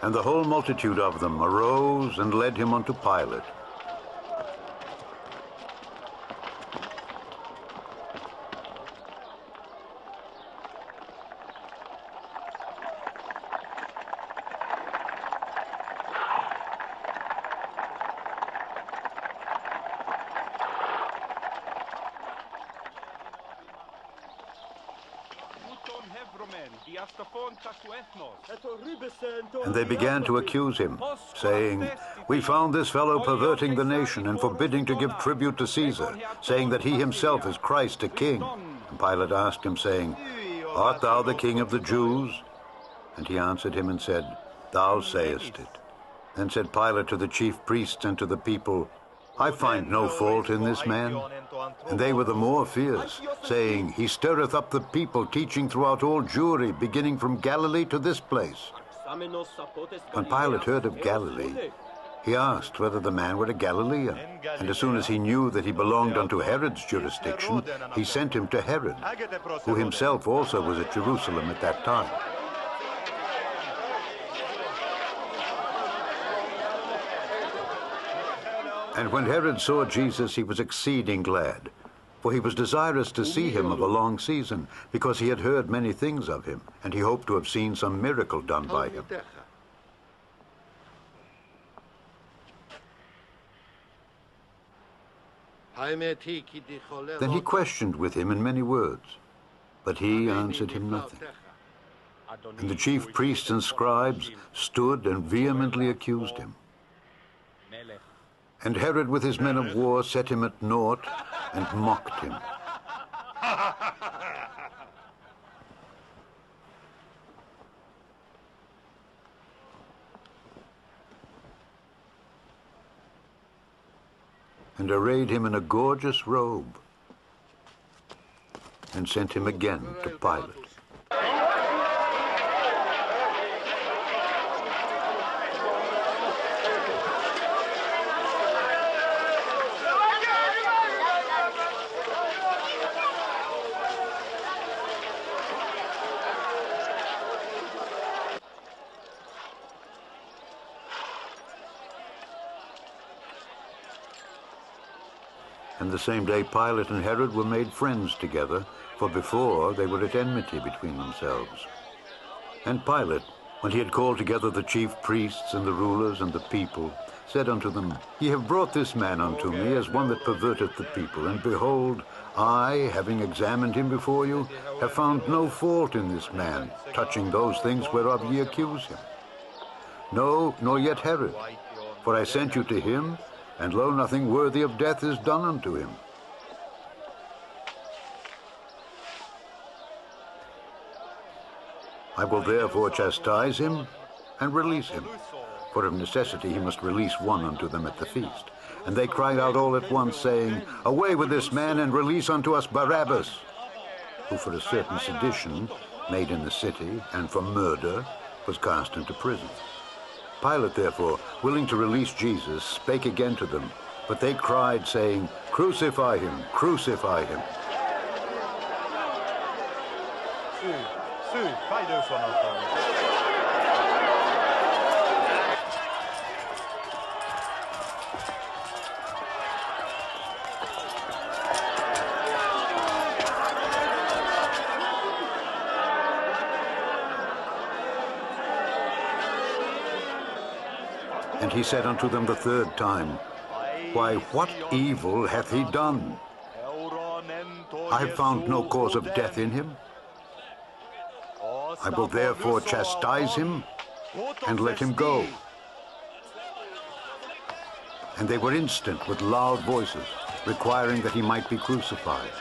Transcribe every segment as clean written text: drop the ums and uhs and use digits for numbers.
And the whole multitude of them arose and led him unto Pilate. And they began to accuse him, saying, "We found this fellow perverting the nation and forbidding to give tribute to Caesar, saying that he himself is Christ, a king." And Pilate asked him, saying, "Art thou the king of the Jews?" And he answered him and said, "Thou sayest it." Then said Pilate to the chief priests and to the people, "I find no fault in this man." And they were the more fierce, saying, "He stirreth up the people, teaching throughout all Jewry, beginning from Galilee to this place." When Pilate heard of Galilee, he asked whether the man were a Galilean. And as soon as he knew that he belonged unto Herod's jurisdiction, he sent him to Herod, who himself also was at Jerusalem at that time. And when Herod saw Jesus, he was exceeding glad, for he was desirous to see him of a long season, because he had heard many things of him, and he hoped to have seen some miracle done by him. Then he questioned with him in many words, but he answered him nothing. And the chief priests and scribes stood and vehemently accused him. And Herod with his men of war set him at naught and mocked him. And arrayed him in a gorgeous robe, and sent him again to Pilate. And the same day Pilate and Herod were made friends together, for before they were at enmity between themselves. And Pilate, when he had called together the chief priests and the rulers and the people, said unto them, "Ye have brought this man unto me as one that perverteth the people, and behold, I, having examined him before you, have found no fault in this man, touching those things whereof ye accuse him. No, nor yet Herod, for I sent you to him, and lo, nothing worthy of death is done unto him. I will therefore chastise him and release him, for of necessity he must release one unto them at the feast." And they cried out all at once, saying, "Away with this man, and release unto us Barabbas," who for a certain sedition made in the city, and for murder, was cast into prison. Pilate, therefore, willing to release Jesus, spake again to them, but they cried, saying, "Crucify him, crucify him." And he said unto them the third time, "Why, what evil hath he done? I have found no cause of death in him. I will therefore chastise him and let him go." And they were instant with loud voices, requiring that he might be crucified.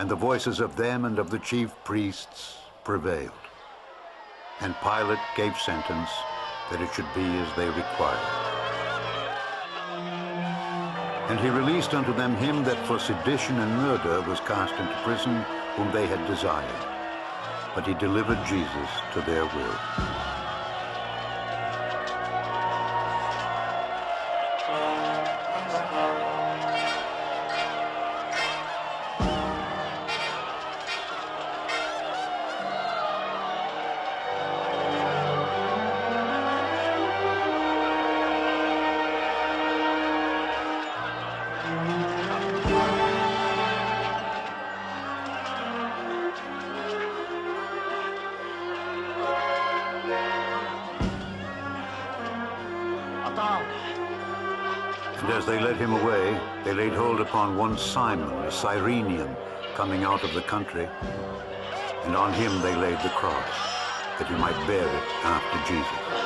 and the voices of them and of the chief priests prevailed. And Pilate gave sentence that it should be as they required. And he released unto them him that for sedition and murder was cast into prison, whom they had desired. But he delivered Jesus to their will. And as they led him away, they laid hold upon one Simon, a Cyrenian, coming out of the country, and on him they laid the cross, that he might bear it after Jesus.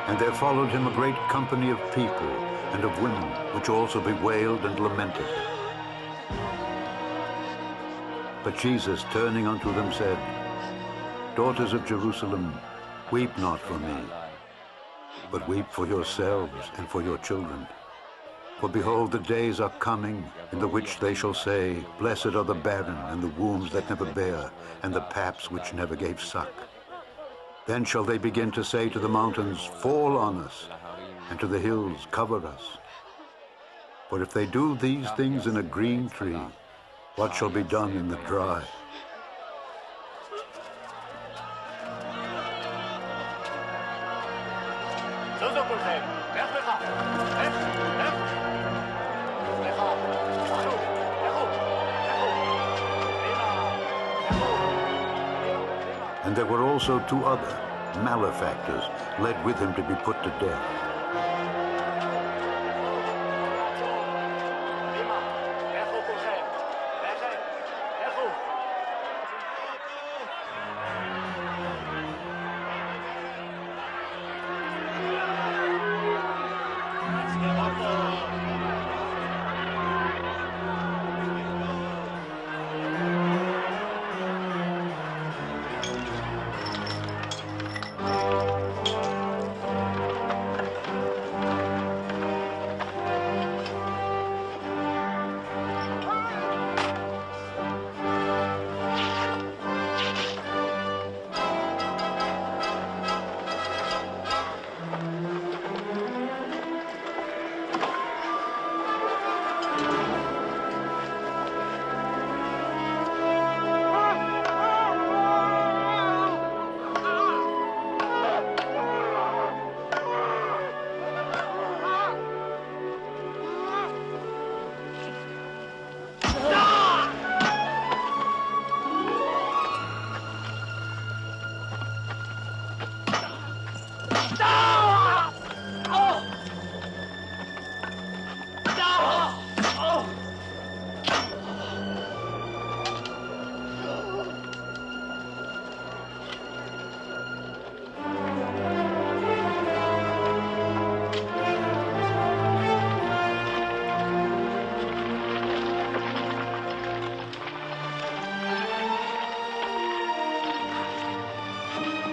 And there followed him a great company of people and of women, which also bewailed and lamented him. But Jesus, turning unto them, said, Daughters of Jerusalem, weep not for me, but weep for yourselves and for your children. For behold, the days are coming, in the which they shall say, Blessed are the barren, and the wombs that never bare, and the paps which never gave suck. Then shall they begin to say to the mountains, Fall on us, and to the hills, Cover us. For if they do these things in a green tree, what shall be done in the dry? And there were also two other malefactors led with him to be put to death.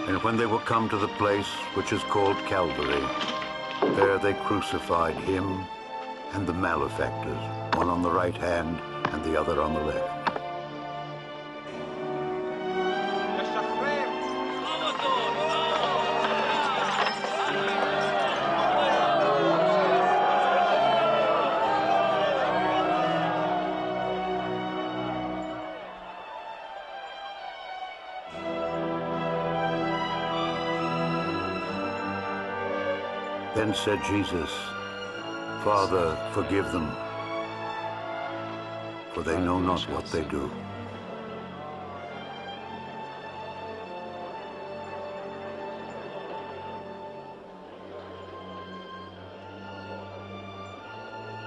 And when they were come to the place which is called Calvary, there they crucified him and the malefactors, one on the right hand and the other on the left. Then said Jesus, Father, forgive them, for they know not what they do.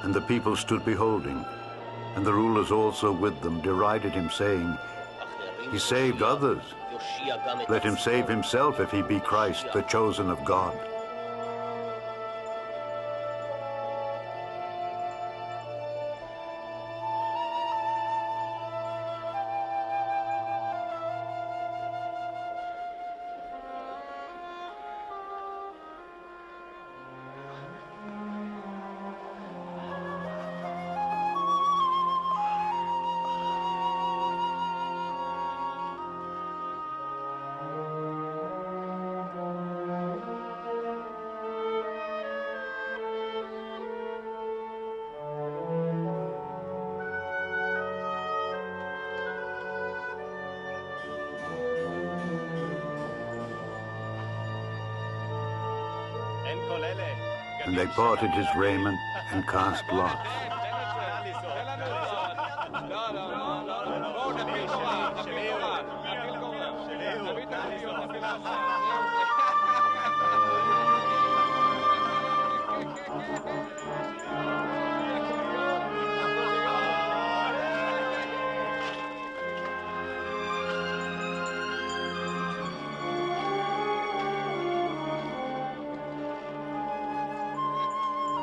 And the people stood beholding, and the rulers also with them derided him, saying, He saved others. Let him save himself if he be Christ, the chosen of God. And they parted his raiment and cast lots.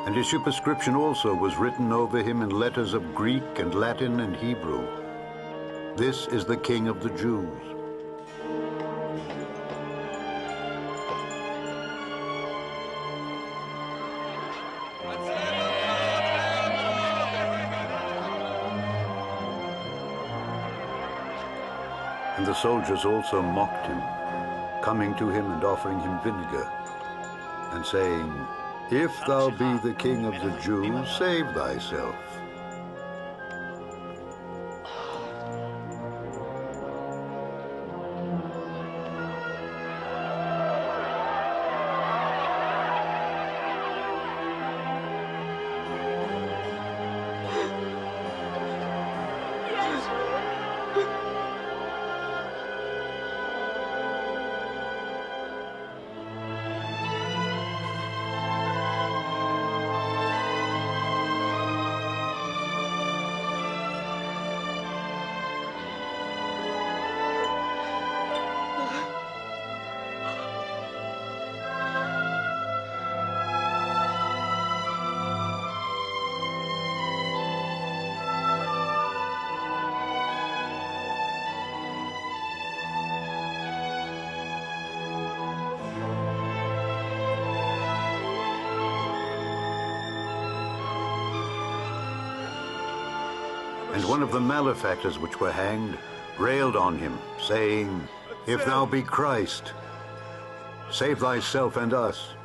And his superscription also was written over him in letters of Greek and Latin and Hebrew. This is the King of the Jews. And the soldiers also mocked him, coming to him and offering him vinegar, and saying, If thou be the King of the Jews, save thyself. And one of the malefactors which were hanged railed on him, saying, If thou be Christ, save thyself and us.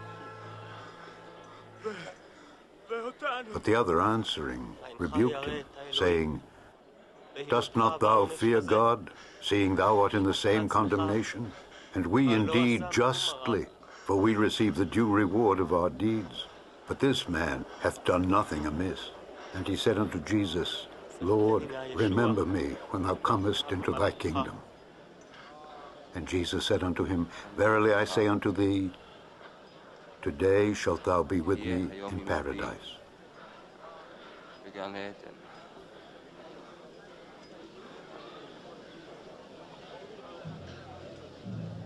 But the other answering rebuked him, saying, Dost not thou fear God, seeing thou art in the same condemnation? And we indeed justly, for we receive the due reward of our deeds. But this man hath done nothing amiss. And he said unto Jesus, Lord, remember me when thou comest into thy kingdom. And Jesus said unto him, Verily I say unto thee, today shalt thou be with me in paradise.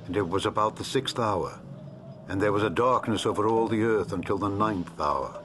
And it was about the 6th hour, and there was a darkness over all the earth until the 9th hour.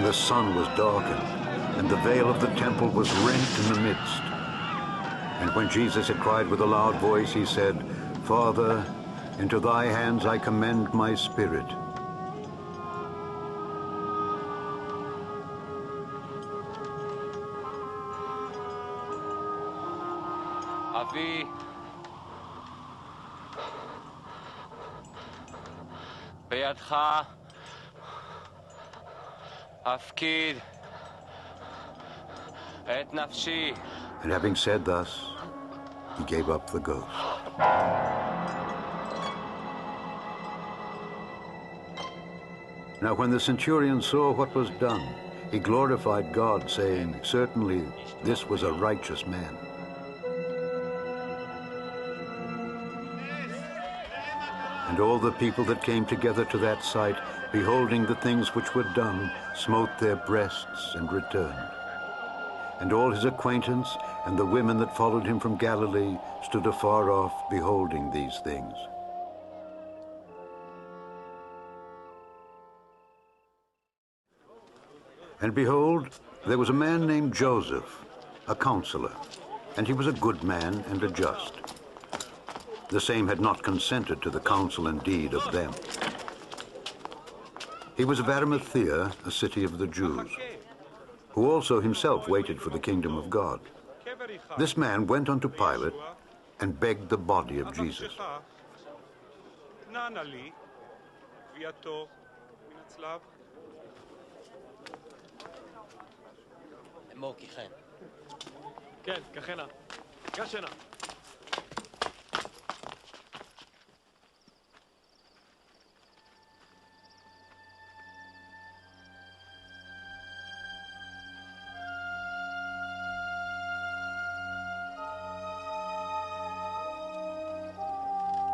The sun was darkened, and the veil of the temple was rent in the midst. And when Jesus had cried with a loud voice, he said, Father, into thy hands I commend my spirit. אבי, בידך אפקיד את נפשי. And having said thus, he gave up the ghost. Now when the centurion saw what was done, he glorified God, saying, "Certainly this was a righteous man." And all the people that came together to that sight, beholding the things which were done, smote their breasts and returned. And all his acquaintance and the women that followed him from Galilee stood afar off, beholding these things. And behold, there was a man named Joseph, a counselor, and he was a good man and a just. The same had not consented to the counsel and deed of them. He was of Arimathea, a city of the Jews, who also himself waited for the kingdom of God. This man went unto Pilate and begged the body of Jesus.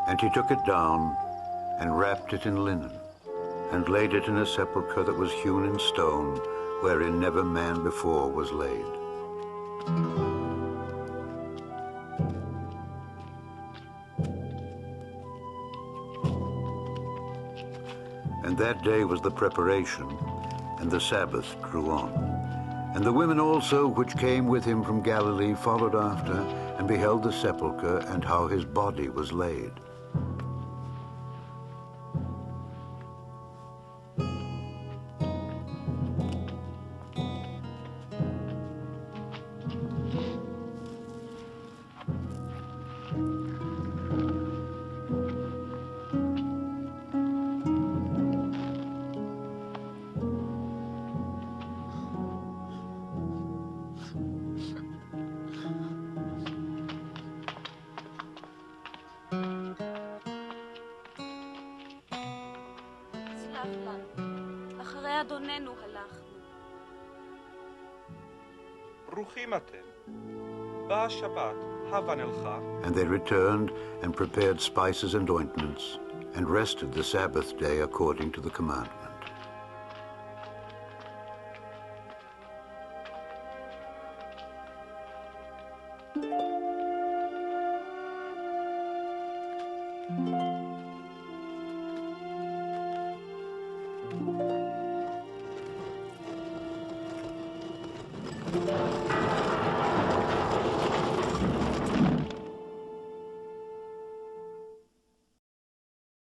And he took it down and wrapped it in linen and laid it in a sepulchre that was hewn in stone, wherein never man before was laid. And that day was the preparation, and the Sabbath drew on. And the women also which came with him from Galilee followed after, and beheld the sepulchre, and how his body was laid. And they returned and prepared spices and ointments, and rested the Sabbath day according to the commandment.